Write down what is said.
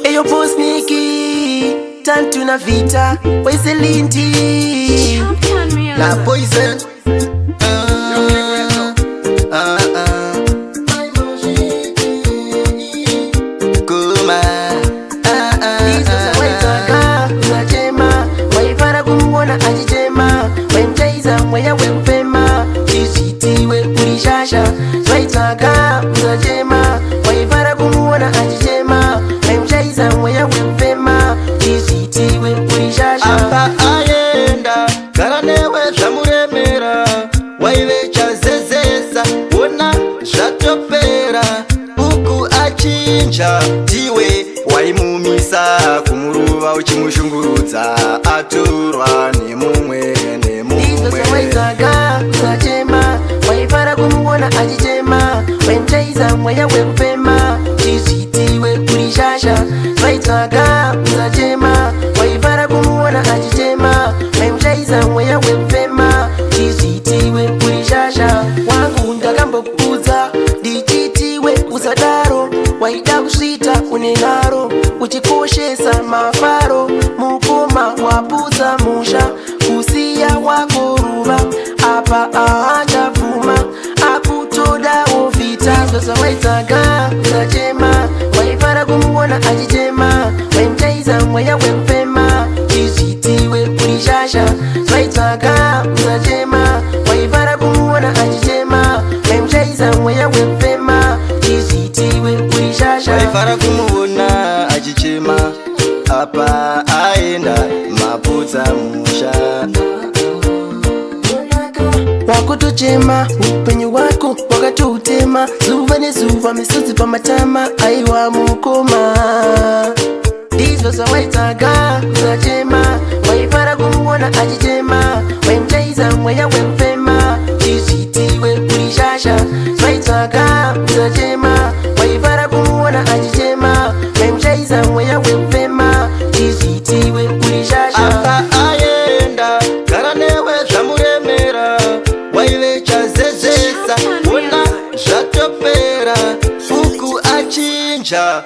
Eyo boss Niki Tantu na vita Waise linti La Poison Kuma Izo za waitaka Uzajema Waifara kumuona ajijema Wemjaiza mwaya wemfema Chishitiwe ulishasha Waitaka Uzajema Waifara kumuona ajijema Wemjaiza mwaya wemfema Chishitiwe ulishasha Apa ayenda Karanewe zamuremera Waivecha zezesa Ona zvatopera Uku achinja Tiwe waimumisa Kumuruva uchimushungurudza Aturwa nemumwe Izo za waitaka Uzajema Waifara kumuona ajijema Wemjaiza mwaya wemfema Chishitiwe ulishasha Waitaka Uzajema Waifara kumuona ajijema Wemjaiza mwaya wemfema Chishitiwe ulishasha Wangu ndakambo kuuza Dichitiwe uzadaro Waida kushita unenaro Uchikoshesa mafaro Mukoma wapuza musha Kusia wako ruva Apa ahaja vuma Akutoda ovita Zosa waitaka Uzajema Waifara kumuona ajijema Wemjaiza mwaya wemfema Chishitiwe ulishasha Waitaka Uzajema Waifara kumuona ajijema Wemjaiza mwaya wemfema Chishitiwe ulishasha Waifara kumuona ajichema Apa aenda maputsa musha Wakutochema upenyu wako wakati utema Zuva ne zuva misozi pa matama aiwa mukoma Izo za waitaka Uzajema Waifara kumuona ajijema Wemjaiza mwaya wemfema Chishitiwe ulishasha Waitaka Uzajema Waifara kumuona ajijema Wemjaiza mwaya wemfema Chishitiwe ulishasha Apa ayenda Karanewe zamuremera Waivecha zezesa Ona zvatopera Uku achinja